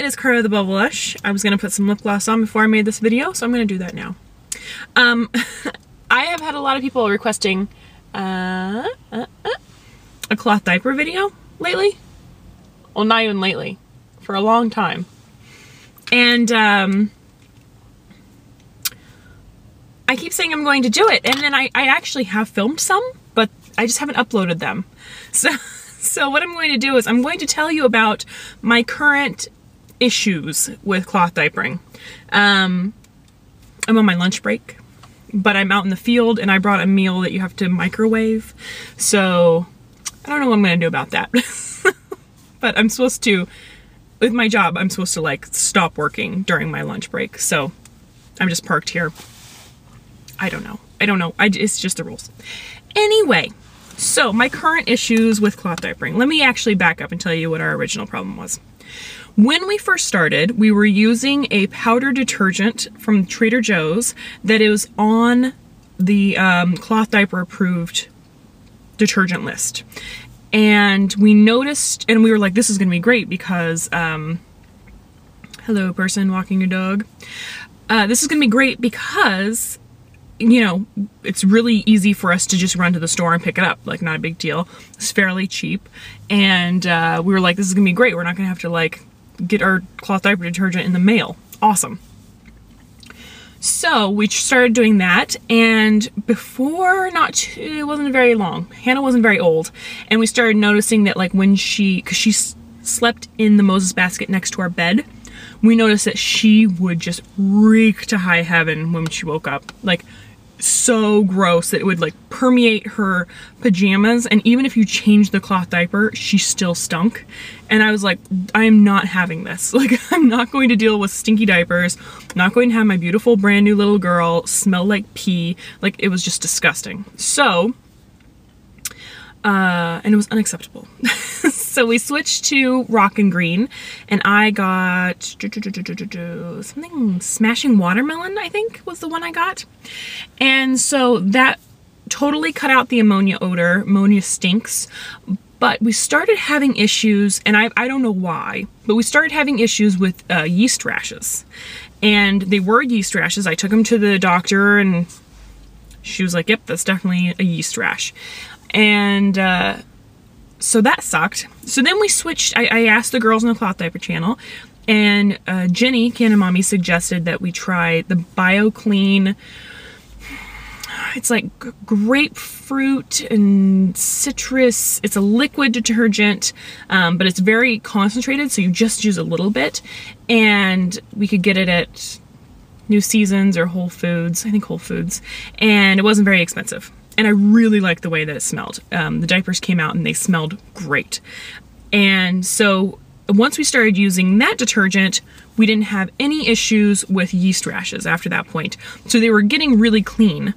is Cara the Bubble Lush. I was gonna put some lip gloss on before I made this video, so I'm gonna do that now. I have had a lot of people requesting a cloth diaper video lately. Well, not even lately, for a long time. And I keep saying I'm going to do it, and then I actually have filmed some, but I just haven't uploaded them. So what I'm going to do is I'm going to tell you about my current issues with cloth diapering. I'm on my lunch break, but I'm out in the field and I brought a meal that you have to microwave. So I don't know what I'm going to do about that. But I'm supposed to, with my job, I'm supposed to like stop working during my lunch break. So I'm just parked here. I don't know. It's just the rules. Anyway, so my current issues with cloth diapering. Let me actually back up and tell you what our original problem was. When we first started, we were using a powder detergent from Trader Joe's that is on the cloth diaper approved detergent list. And we noticed, and we were like, this is gonna be great because, hello person walking your dog. This is gonna be great because, you know, it's really easy for us to just run to the store and pick it up, like not a big deal. It's fairly cheap. And we were like, this is gonna be great. We're not gonna have to like get our cloth diaper detergent in the mail. Awesome. So we started doing that, and before, it wasn't very long, Hannah wasn't very old, and we started noticing that like when cause she slept in the Moses basket next to our bed, we noticed that she would just reek to high heaven when she woke up. Like, so gross that it would like permeate her pajamas, and even if you changed the cloth diaper, she still stunk. And I was like, I am not having this. Like, I'm not going to deal with stinky diapers. I'm not going to have my beautiful brand new little girl smell like pee. Like, it was just disgusting. So, and it was unacceptable. So we switched to Rock and Green, and I got something Smashing Watermelon, I think was the one I got. And so that totally cut out the ammonia odor. Ammonia stinks. But we started having issues, and I don't know why, but we started having issues with yeast rashes. And they were yeast rashes. I took them to the doctor, and she was like, yep, that's definitely a yeast rash. And so that sucked. So then we switched. I asked the girls on the Cloth Diaper channel, and Jenny, Canon Mommy, suggested that we try the BioClean. It's like grapefruit and citrus. It's a liquid detergent, but it's very concentrated, so you just use a little bit. And we could get it at New Seasons or Whole Foods, I think Whole Foods, and it wasn't very expensive. And I really liked the way that it smelled. The diapers came out and they smelled great. And so once we started using that detergent, we didn't have any issues with yeast rashes after that point. So they were getting really clean.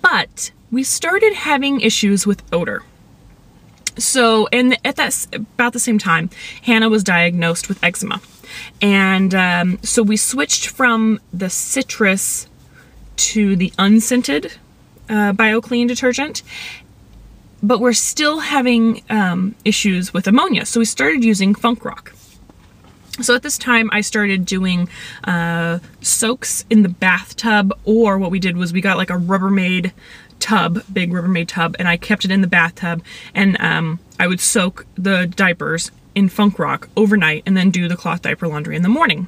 But we started having issues with odor. So, and at about the same time, Hannah was diagnosed with eczema. And so we switched from the citrus to the unscented BioClean detergent, but we're still having issues with ammonia. So we started using Funk Rock. So at this time I started doing soaks in the bathtub, or what we did was we got like a Rubbermaid tub, big Rubbermaid tub, and I kept it in the bathtub, and I would soak the diapers in Funk Rock overnight and then do the cloth diaper laundry in the morning.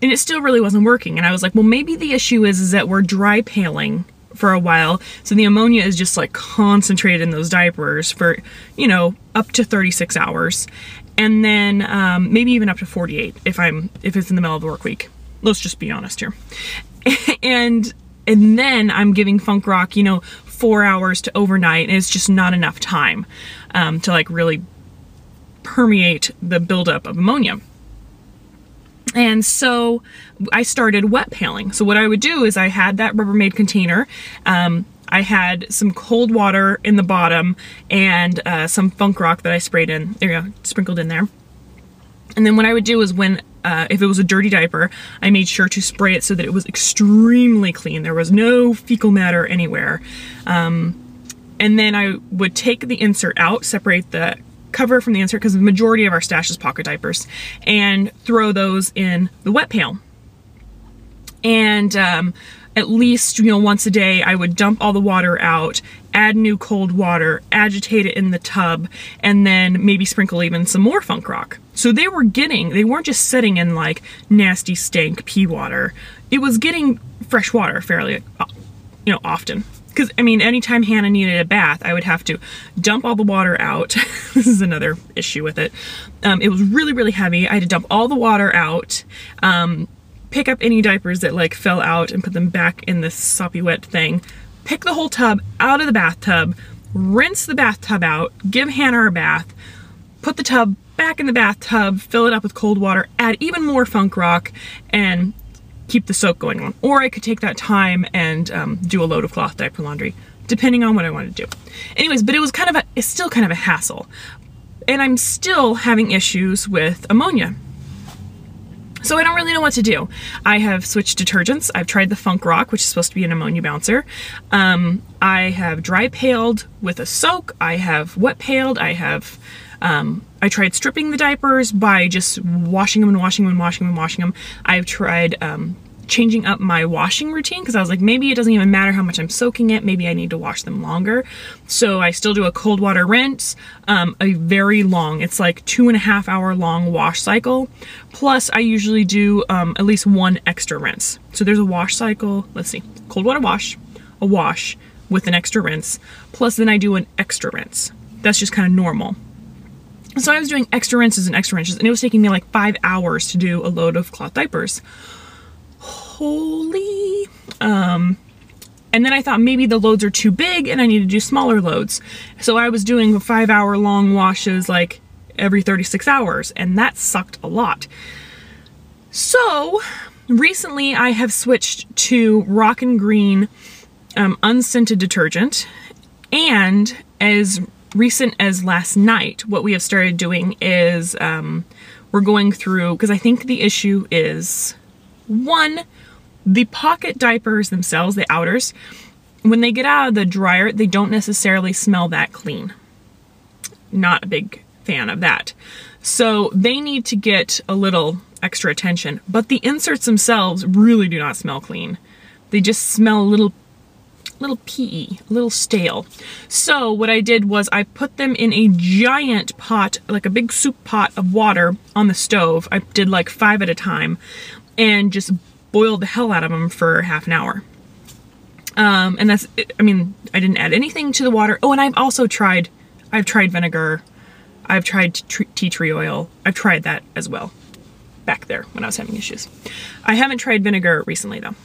And it still really wasn't working. And I was like, well, maybe the issue is that we're dry paling for a while. So the ammonia is just like concentrated in those diapers for, you know, up to 36 hours. And then maybe even up to 48 if it's in the middle of the work week. Let's just be honest here. And then I'm giving Funk Rock, you know, 4 hours to overnight, and it's just not enough time to like really permeate the buildup of ammonia. And so I started wet paling. So what I would do is I had that Rubbermaid container. I had some cold water in the bottom and some Funk Rock that I sprayed in, there you go, sprinkled in there. And then what I would do is when, if it was a dirty diaper, I made sure to spray it so that it was extremely clean. There was no fecal matter anywhere. And then I would take the insert out, separate the recover from the insert, because the majority of our stash is pocket diapers, and throw those in the wet pail. And at least, you know, once a day, I would dump all the water out, add new cold water, agitate it in the tub, and then maybe sprinkle even some more Funk Rock. So they weren't just sitting in like nasty stank pee water. It was getting fresh water fairly, you know, often. Because, I mean, anytime Hannah needed a bath, I would have to dump all the water out. This is another issue with it. It was really, really heavy. I had to dump all the water out, pick up any diapers that like fell out and put them back in this soppy wet thing, pick the whole tub out of the bathtub, rinse the bathtub out, give Hannah her bath, put the tub back in the bathtub, fill it up with cold water, add even more Funk Rock, and keep the soak going on. Or I could take that time and do a load of cloth diaper laundry, depending on what I wanted to do. Anyways, but it's still kind of a hassle. And I'm still having issues with ammonia. So I don't really know what to do. I have switched detergents. I've tried the Funk Rock, which is supposed to be an ammonia bouncer. I have dry pailed with a soak. I have wet pailed. I tried stripping the diapers by just washing them and washing them and washing them and washing them. I've tried changing up my washing routine, because I was like, maybe it doesn't even matter how much I'm soaking it. Maybe I need to wash them longer. So I still do a cold water rinse, a very long, it's like 2.5 hour long wash cycle. Plus I usually do at least one extra rinse. So there's a wash cycle, let's see, cold water wash, a wash with an extra rinse, plus then I do an extra rinse. That's just kind of normal. So I was doing extra rinses and extra rinses, and it was taking me like 5 hours to do a load of cloth diapers. Holy. And then I thought maybe the loads are too big and I need to do smaller loads. So I was doing 5 hour long washes like every 36 hours, and that sucked a lot. So recently I have switched to Rock and Green unscented detergent, and as recent as last night, what we have started doing is we're going through, because I think the issue is, one, the pocket diapers themselves, the outers, when they get out of the dryer, they don't necessarily smell that clean. Not a big fan of that. So they need to get a little extra attention, but the inserts themselves really do not smell clean. They just smell a little pee-y, a little stale. So what I did was I put them in a giant pot, like a big soup pot of water on the stove. I did like 5 at a time, and just boiled the hell out of them for half an hour. And that's, I mean, I didn't add anything to the water. Oh, and I've tried vinegar. I've tried tea tree oil. I've tried that as well back there when I was having issues. I haven't tried vinegar recently though.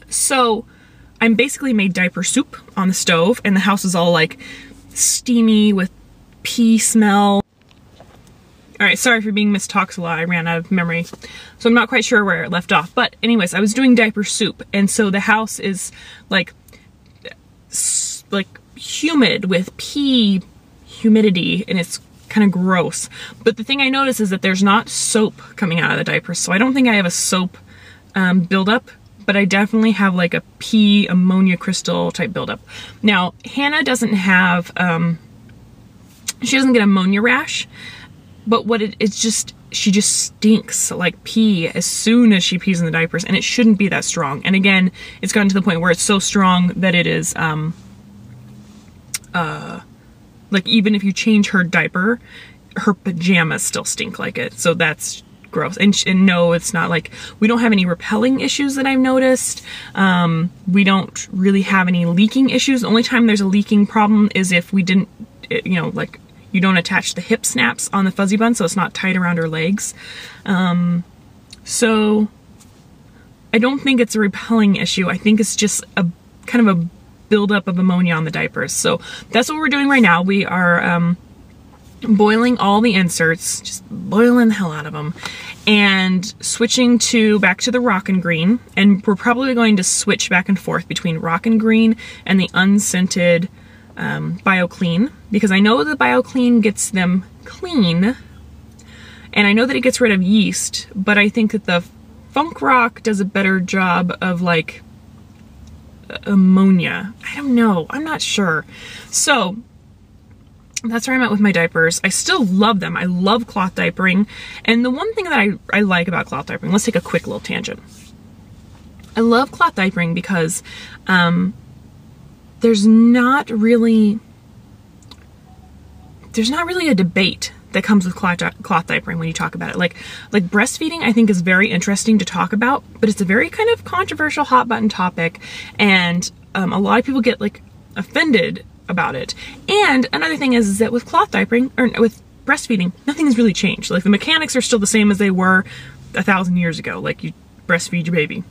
So I'm basically made diaper soup on the stove, and the house is all like steamy with pee smell. All right, sorry for being Miss Talks a lot. I ran out of memory, so I'm not quite sure where it left off. But anyways, I was doing diaper soup, and so the house is like humid with pee humidity, and it's kind of gross. But the thing I noticed is that there's not soap coming out of the diapers, so I don't think I have a soap buildup, but I definitely have like a pee ammonia crystal type buildup. Now, Hannah doesn't have, she doesn't get ammonia rash, but what it's just, she just stinks like pee as soon as she pees in the diapers, and it shouldn't be that strong. And again, it's gotten to the point where it's so strong that it is, like even if you change her diaper, her pajamas still stink like it. So that's gross. And no, it's not like, we don't have any repelling issues that I've noticed. We don't really have any leaking issues. The only time there's a leaking problem is if we didn't, you know, like you don't attach the hip snaps on the fuzzy bun, so it's not tight around her legs. So I don't think it's a repelling issue. I think it's just a kind of a buildup of ammonia on the diapers. So that's what we're doing right now. We are boiling all the inserts, just boiling the hell out of them, and switching back to the Rock and Green. And we're probably going to switch back and forth between Rock and Green and the unscented BioClean, because I know the BioClean gets them clean, and I know that it gets rid of yeast, but I think that the Funk Rock does a better job of like ammonia. I don't know, I'm not sure. So that's where I'm at with my diapers. I still love them. I love cloth diapering. And the one thing that I like about cloth diapering, let's take a quick little tangent. I love cloth diapering because there's not really a debate that comes with cloth diapering when you talk about it. Like breastfeeding, I think is very interesting to talk about, but it's a very kind of controversial hot button topic, and a lot of people get like offended about it. And another thing is that with cloth diapering, or with breastfeeding, nothing has really changed. Like the mechanics are still the same as they were 1,000 years ago. Like you breastfeed your baby.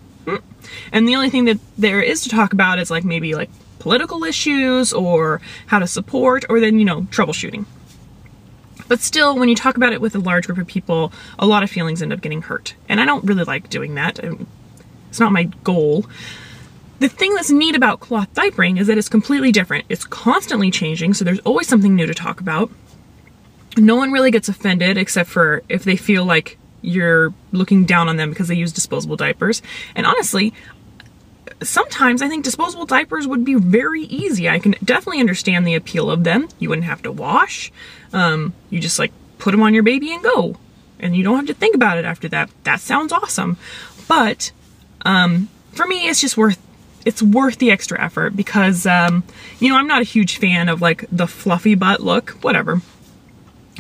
And the only thing that there is to talk about is like maybe like political issues or how to support, or then, you know, troubleshooting. But still, when you talk about it with a large group of people, a lot of feelings end up getting hurt. And I don't really like doing that. It's not my goal. The thing that's neat about cloth diapering is that it's completely different. It's constantly changing, so there's always something new to talk about. No one really gets offended except for if they feel like you're looking down on them because they use disposable diapers. And honestly, sometimes I think disposable diapers would be very easy. I can definitely understand the appeal of them. You wouldn't have to wash. You just like put them on your baby and go. And you don't have to think about it after that. That sounds awesome. But for me, it's just worth the extra effort because, you know, I'm not a huge fan of like the fluffy butt look, whatever.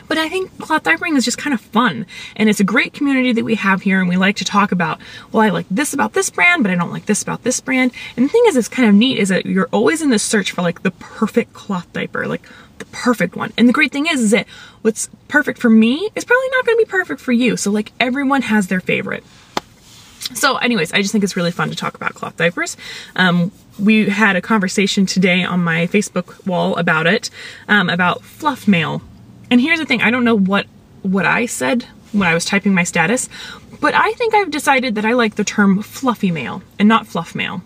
But I think cloth diapering is just kind of fun, and it's a great community that we have here, and we like to talk about, well, I like this about this brand, but I don't like this about this brand. And the thing is, it's kind of neat is that you're always in this search for like the perfect cloth diaper, like the perfect one. And the great thing is that what's perfect for me is probably not going to be perfect for you. So like everyone has their favorite. So anyways, I just think it's really fun to talk about cloth diapers. We had a conversation today on my Facebook wall about it, about fluff mail. And here's the thing, I don't know what I said when I was typing my status, but I think I've decided that I like the term fluffy mail and not fluff mail.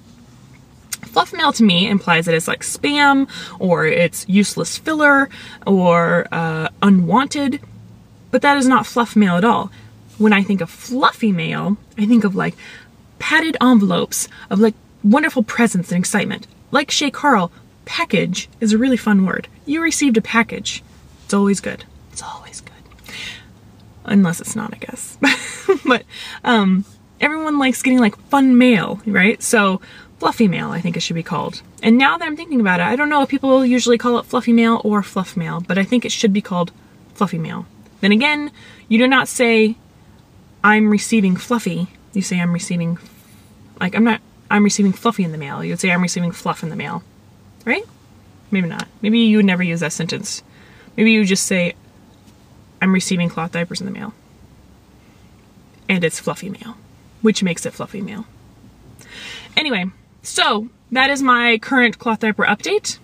Fluff mail to me implies that it's like spam, or it's useless filler, or unwanted, but that is not fluff mail at all. When I think of fluffy mail, I think of like padded envelopes of like wonderful presents and excitement. Like Shay Carl, package is a really fun word. You received a package. It's always good. It's always good. Unless it's not, I guess. But everyone likes getting like fun mail, right? So fluffy mail, I think it should be called. And now that I'm thinking about it, I don't know if people usually call it fluffy mail or fluff mail, but I think it should be called fluffy mail. Then again, you do not say I'm receiving fluffy. You say I'm receiving, like I'm receiving fluffy in the mail. You would say I'm receiving fluff in the mail, right? Maybe not. Maybe you would never use that sentence. Maybe you just say, I'm receiving cloth diapers in the mail. And it's fluffy mail, which makes it fluffy mail. Anyway, so that is my current cloth diaper update.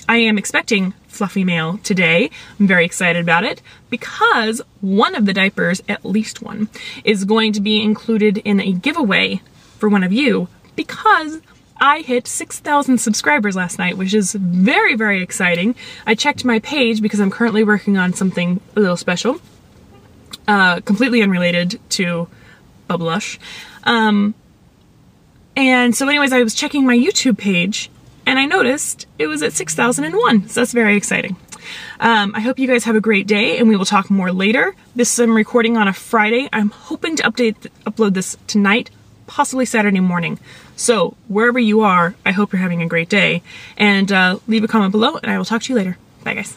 I am expecting fluffy mail today. I'm very excited about it because one of the diapers, at least one, is going to be included in a giveaway for one of you because I hit 6,000 subscribers last night, which is very, very exciting. I checked my page because I'm currently working on something a little special, completely unrelated to Bubblush. And so anyways, I was checking my YouTube page and I noticed it was at 6,001. So that's very exciting. I hope you guys have a great day and we will talk more later. I'm recording on a Friday. I'm hoping to upload this tonight, possibly Saturday morning. So wherever you are, I hope you're having a great day, and leave a comment below and I will talk to you later. Bye guys.